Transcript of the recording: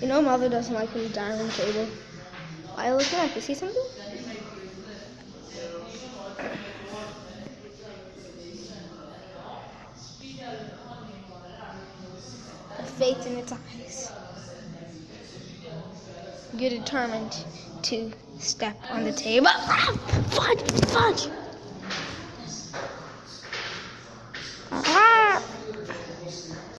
You know, Mother doesn't like when you dine on the table. Why are you looking at? You see something? The faith in its eyes. You're determined to step on the table. Ah, fudge!